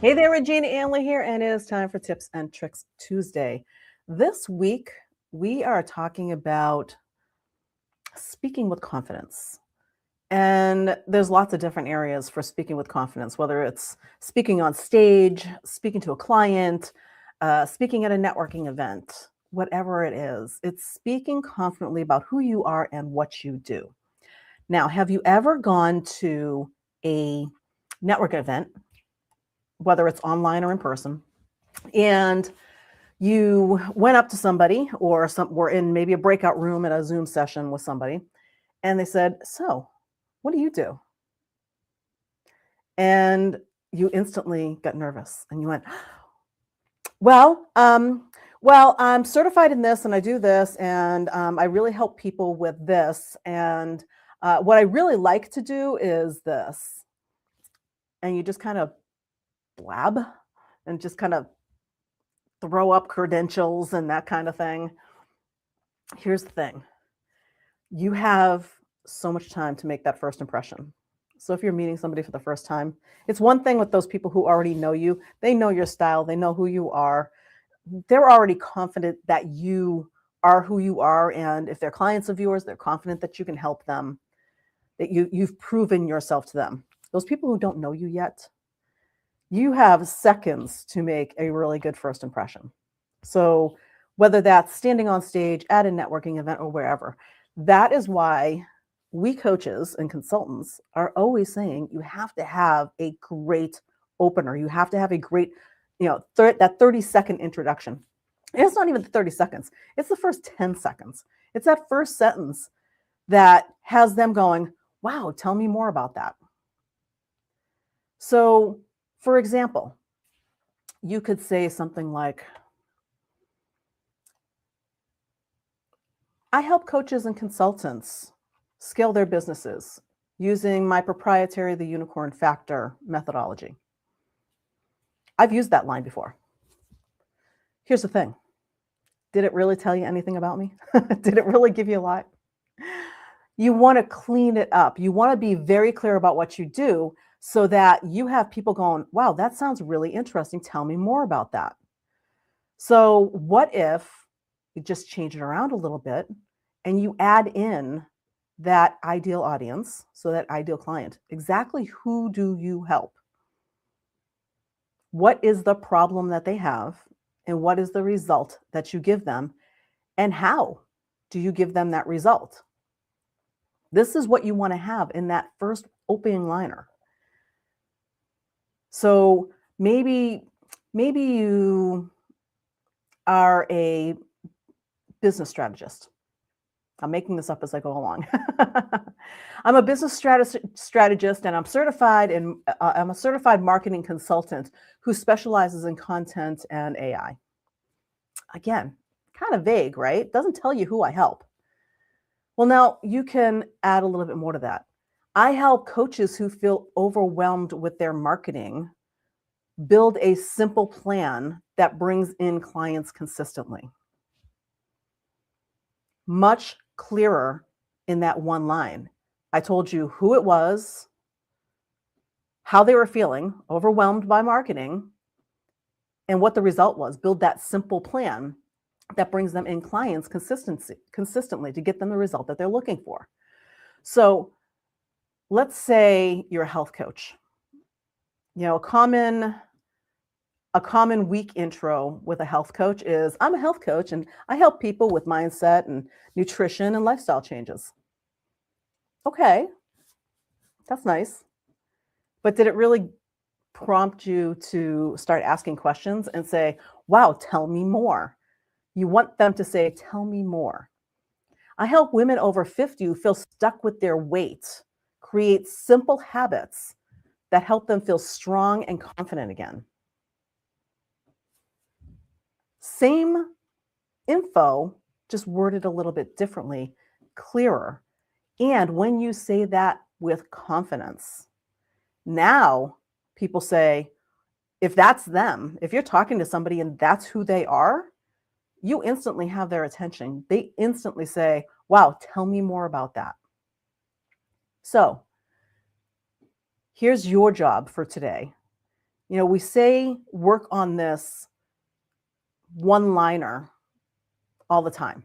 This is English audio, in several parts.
Hey there, Regina Anley here, and it is time for Tips and Tricks Tuesday. This week, we are talking about speaking with confidence. And there's lots of different areas for speaking with confidence, whether it's speaking on stage, speaking to a client, speaking at a networking event, whatever it is. It's speaking confidently about who you are and what you do. Now, have you ever gone to a network event, whether it's online or in person, and you went up to somebody or were in maybe a breakout room at a Zoom session with somebody, and they said, "So, what do you do?" And you instantly got nervous and you went, "Well, I'm certified in this and I do this, and I really help people with this. And what I really like to do is this." And you just kind of blab and just kind of throw up credentials and that kind of thing. Here's the thing. You have so much time to make that first impression. So if you're meeting somebody for the first time, it's one thing with those people who already know you. They know your style, they know who you are. They're already confident that you are who you are, and if they're clients of yours, they're confident that you can help them, that you've proven yourself to them. Those people who don't know you yet, you have seconds to make a really good first impression. So whether that's standing on stage at a networking event or wherever, that is why we coaches and consultants are always saying you have to have a great opener. You have to have a great, that 30-second introduction. And it's not even the 30 seconds. It's the first 10 seconds. It's that first sentence that has them going, "Wow, tell me more about that." So, for example, you could say something like, "I help coaches and consultants scale their businesses using my proprietary The Unicorn Factor methodology." I've used that line before. Here's the thing. Did it really tell you anything about me? Did it really give you a lot? You want to clean it up. You want to be very clear about what you do so that you have people going, "Wow, that sounds really interesting. Tell me more about that." So what if you just change it around a little bit and you add in that ideal audience, so that ideal client? Exactly who do you help? What is the problem that they have? And what is the result that you give them? And how do you give them that result? This is what you want to have in that first opening liner. So maybe you are a business strategist. I'm making this up as I go along. I'm a business strategist, and I'm a certified marketing consultant who specializes in content and AI. Again, kind of vague, right? Doesn't tell you who I help. Well, now you can add a little bit more to that. I help coaches who feel overwhelmed with their marketing build a simple plan that brings in clients consistently. Much clearer in that one line. I told you who it was, how they were feeling, overwhelmed by marketing, and what the result was. Build that simple plan that brings them in clients consistently to get them the result that they're looking for. So let's say you're a health coach. A common weak intro with a health coach is, "I'm a health coach and I help people with mindset and nutrition and lifestyle changes." Okay, that's nice. But did it really prompt you to start asking questions and say, "Wow, tell me more"? You want them to say, "Tell me more." I help women over 50 who feel stuck with their weight create simple habits that help them feel strong and confident again. Same info, just worded a little bit differently, clearer. And when you say that with confidence, now people say, if that's them, if you're talking to somebody and that's who they are, you instantly have their attention. They instantly say, "Wow, tell me more about that." So here's your job for today. We say work on this one-liner all the time.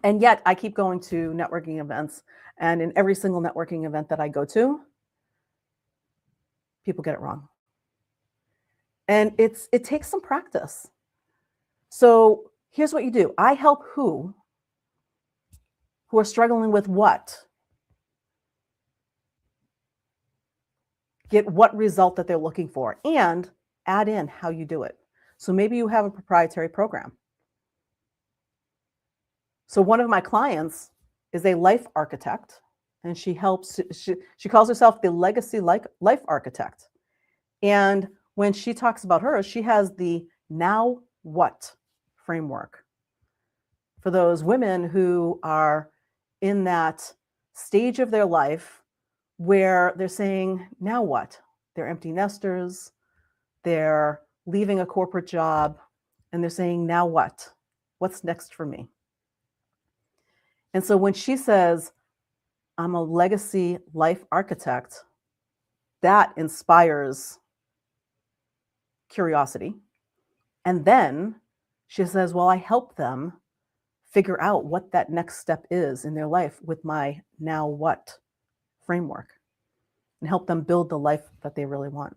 And yet I keep going to networking events, and in every single networking event that I go to, people get it wrong. And it takes some practice. So here's what you do. I help who are struggling with what? Get what result that they're looking for, and add in how you do it. So maybe you have a proprietary program. So one of my clients is a life architect, and she calls herself the legacy life architect. And when she talks about hers, she has the now what framework for those women who are in that stage of their life where they're saying, now what? They're empty nesters, they're leaving a corporate job, and they're saying, now what? What's next for me? And so when she says, I'm a legacy life architect, that inspires curiosity. And then she says, well, I help them figure out what that next step is in their life with my now what framework, and help them build the life that they really want.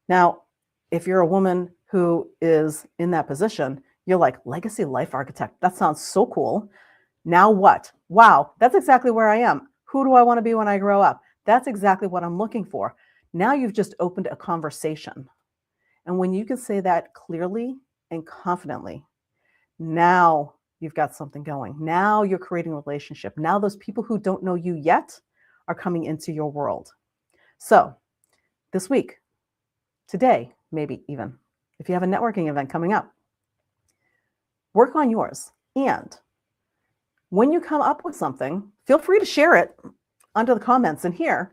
Now, if you're a woman who is in that position, you're like, legacy life architect, that sounds so cool. Now what? Wow, that's exactly where I am. Who do I want to be when I grow up? That's exactly what I'm looking for. Now you've just opened a conversation. And when you can say that clearly and confidently, now you've got something going. Now you're creating a relationship. Now those people who don't know you yet are coming into your world. So this week, today, maybe even, if you have a networking event coming up, work on yours. And when you come up with something, feel free to share it under the comments in here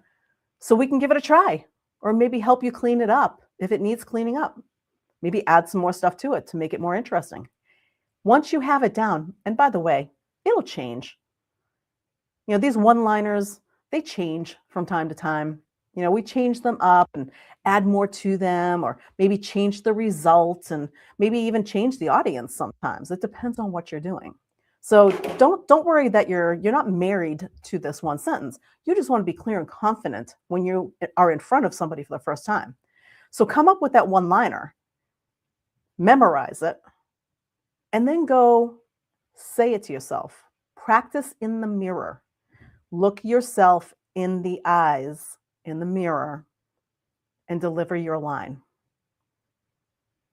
so we can give it a try, or maybe help you clean it up if it needs cleaning up. Maybe add some more stuff to it to make it more interesting. Once you have it down, and by the way, it'll change. These one-liners, they change from time to time. We change them up and add more to them, or maybe change the results, and maybe even change the audience sometimes. It depends on what you're doing. So don't worry that you're not married to this one sentence. You just want to be clear and confident when you are in front of somebody for the first time. So come up with that one-liner, memorize it, and then go say it to yourself. Practice in the mirror. Look yourself in the eyes in the mirror and deliver your line.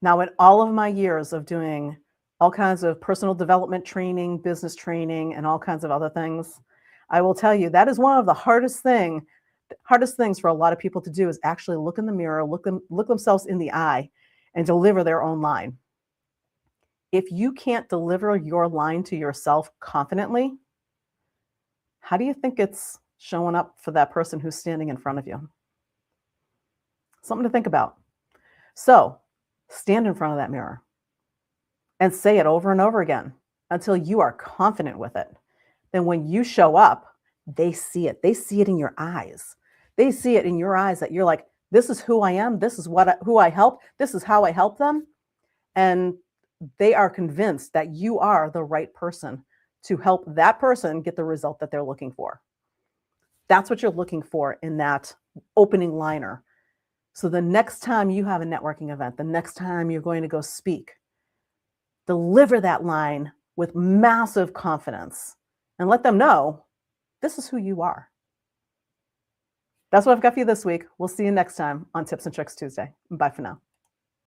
Now, in all of my years of doing all kinds of personal development training, business training, and all kinds of other things, I will tell you that is one of the hardest things for a lot of people to do, is actually look in the mirror, look themselves in the eye, and deliver their own line. If you can't deliver your line to yourself confidently, how do you think it's showing up for that person who's standing in front of you? Something to think about. So stand in front of that mirror and say it over and over again until you are confident with it. Then when you show up, they see it. They see it in your eyes. They see it in your eyes that you're like, this is who I am. This is who I help. This is how I help them. And they are convinced that you are the right person to help that person get the result that they're looking for. That's what you're looking for in that opening liner. So the next time you have a networking event, the next time you're going to go speak, deliver that line with massive confidence and let them know this is who you are. That's what I've got for you this week. We'll see you next time on Tips and Tricks Tuesday. Bye for now.